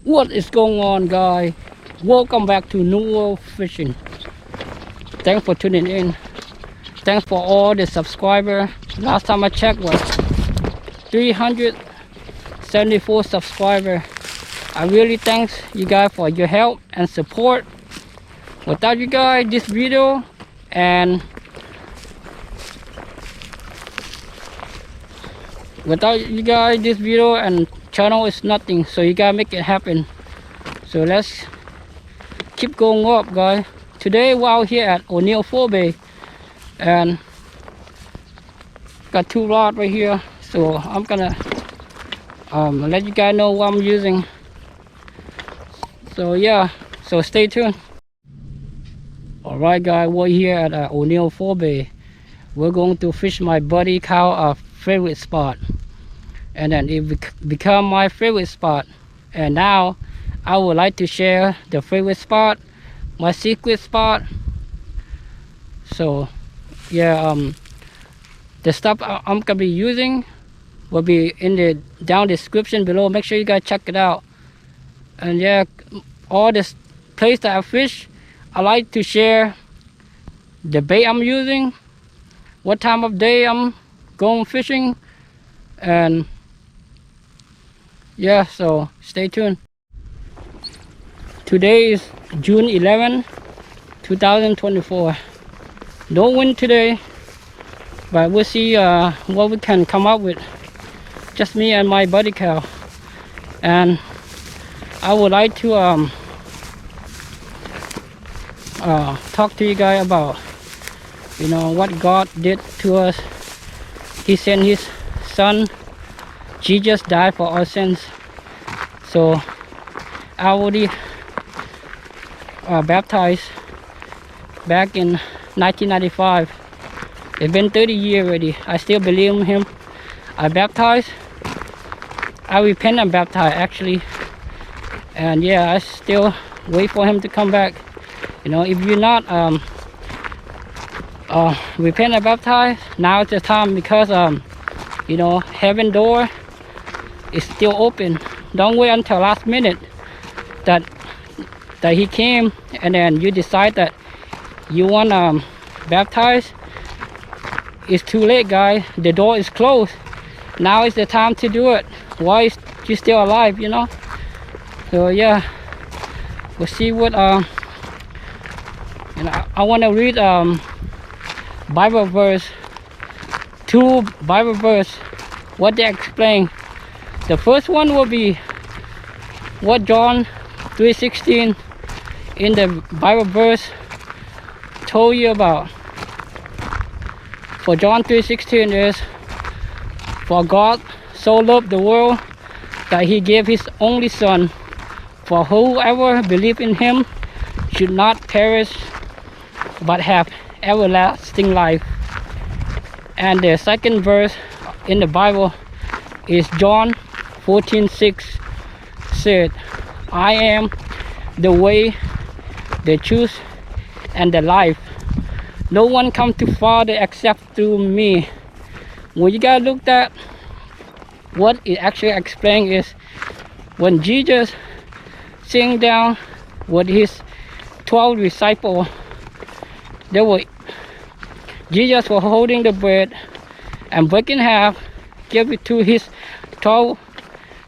What is going on, guys? Welcome back to New World Fishing. Thanks for tuning in. Thanks for all the subscribers. Last time I checked was 374 subscribers. I really thanks you guys for your help and support. Without you guys, this video and channel is nothing. So you gotta make it happen. So let's keep going up, guys. Today we're out here at O'Neill Forebay and got two rods right here. So I'm gonna let you guys know what I'm using. So yeah, so stay tuned. All right, guys, we're here at O'Neill Forebay. We're going to fish my buddy Kao favorite spot, and then it become my favorite spot. And now I would like to share the favorite spot, my secret spot. So yeah, the stuff I'm gonna be using will be in the down description below. Make sure you guys check it out. And yeah, all this place that I fish, I like to share the bait I'm using, what time of day I'm going fishing, and yeah, so stay tuned. Today is June 11, 2024. No wind today, but we'll see what we can come up with. Just me and my buddy Cal. And I would like to talk to you guys about, you know, what God did to us. He sent his son. Jesus died for our sins. So I already baptized back in 1995. It's been 30 years already. I still believe in him. I baptized. I repent and baptize actually. And yeah, I still wait for him to come back. You know, if you're not repent and baptize, now is the time, because you know, heaven door is still open. Don't wait until last minute that he came and then you decide that you want baptize. It's too late, guys. The door is closed. Now is the time to do it. Why is you still alive, you know? So yeah, we'll see what and I want to read Bible verse, two Bible verse, what they explain. The first one will be what John 3:16 in the Bible verse told you about. For John 3:16 is, for God so loved the world that he gave his only son, for whoever believes in him should not perish but have everlasting life. And the second verse in the Bible is John 14:6 said, I am the way, the truth, and the life. No one comes to Father except through me. When you guys look at what it actually explains is, when Jesus sitting down with his 12 disciples, Jesus was holding the bread and breaking half, give it to his 12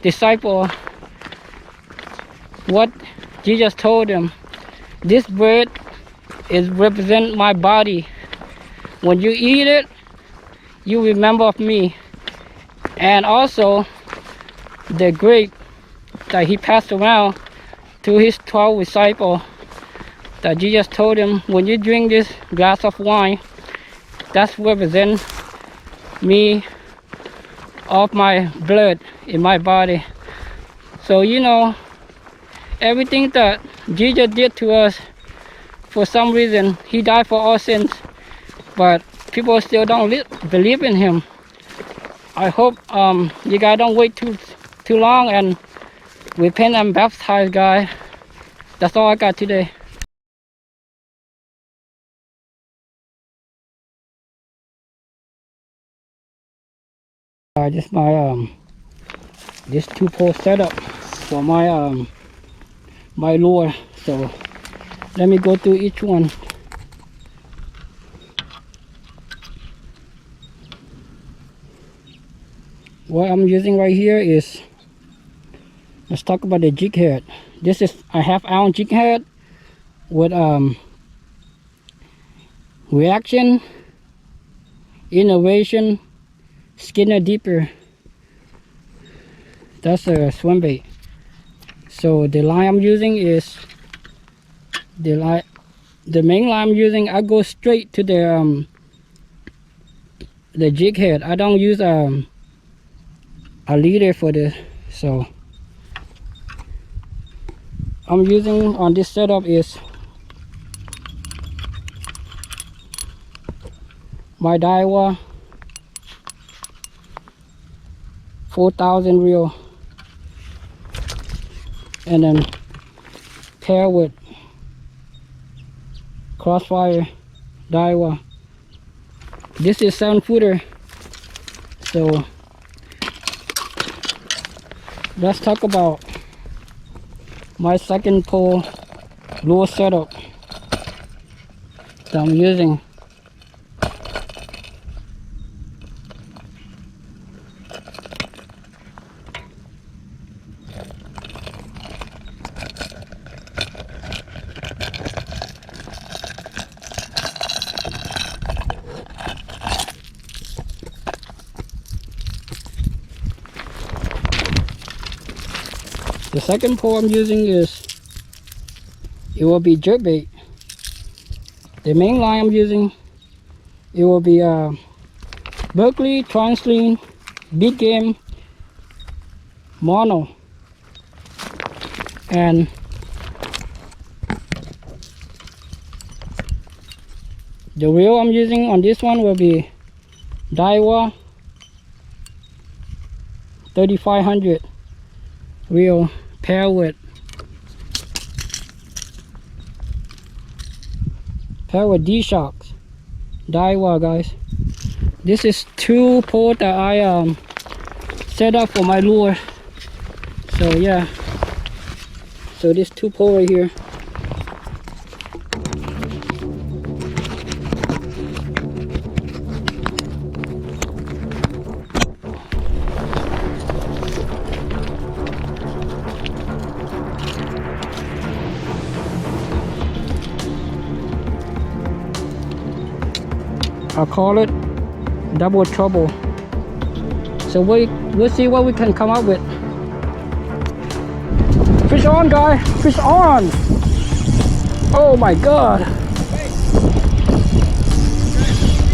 disciples. What Jesus told them, this bread is represent my body. When you eat it, you remember of me. And also the grape that he passed around to his 12 disciples, that Jesus told him, when you drink this glass of wine, that's represent me, of my blood in my body. So you know, everything that Jesus did to us, for some reason he died for our sins, but people still don't believe in him. I hope you guys don't wait too long and repent and baptize, guys. That's all I got today. Just my this 2-pole setup for my my lure. So let me go through each one. What I'm using right here is, let's talk about the jig head. This is a half-ounce jig head with reaction, innovation, Skinner deeper. That's a swim bait. So the line I'm using is the main line I'm using. I go straight to the jig head. I don't use a leader for this. So I'm using on this setup is my Daiwa 4000 reel, and then pair with Crossfire Daiwa. This is 7-footer. So let's talk about my second pole lure setup that I'm using. The second pole I'm using is, it will be jerkbait. The main line I'm using, it will be Berkley, Trilene, Big Game, Mono. And the reel I'm using on this one will be Daiwa 3500 reel, pair with D-Shocks Daiwa, guys. This is 2 poles that I set up for my lure. So yeah, so this 2 pole right here. I call it double trouble. So we'll see what we can come up with. Fish on, guy, fish on. Oh my god.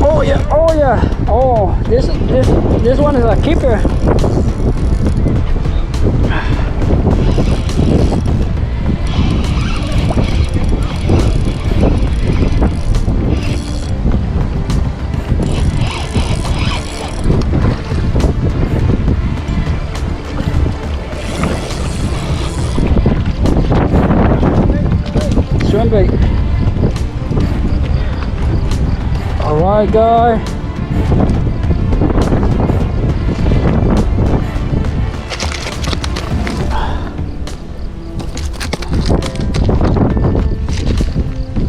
Oh yeah, oh yeah. Oh, this one is a keeper. Swim bait. All right, guy.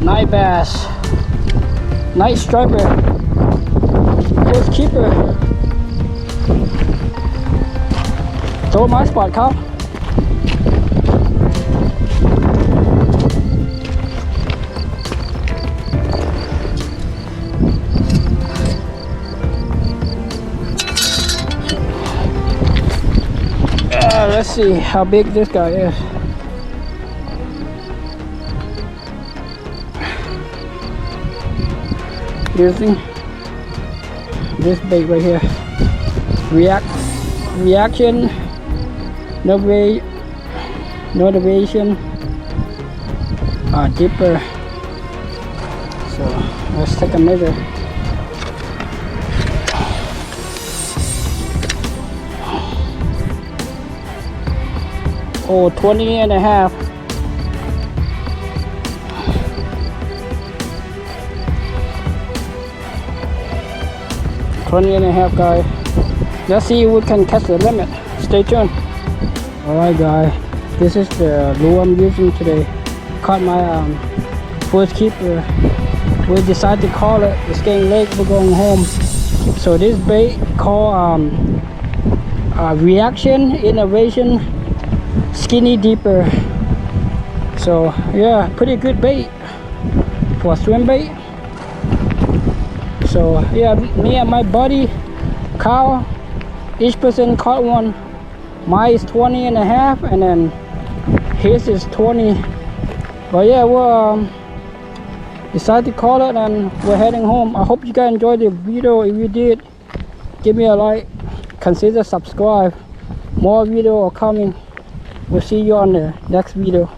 Night bass, night striper, first keeper. Throw my spot, Kyle. Let's see how big this guy is. Using this bait right here. Reaction, motivation, deeper. So let's take a measure. Oh, 20 and a half. Guys. Let's see if we can catch the limit. Stay tuned. Alright, guys. This is the lure I'm using today. Caught my first keeper. We decided to call it. It's getting late, we're going home. So this bait called Reaction Innovation Skinny Deeper. So yeah, pretty good bait for a swim bait. So yeah, me and my buddy Kyle, each person caught one. Mine is 20 and a half, and then his is 20. But yeah, we'll decided to call it and we're heading home. I hope you guys enjoyed the video. If you did, give me a like, consider subscribe. More video are coming. We'll see you on the next video.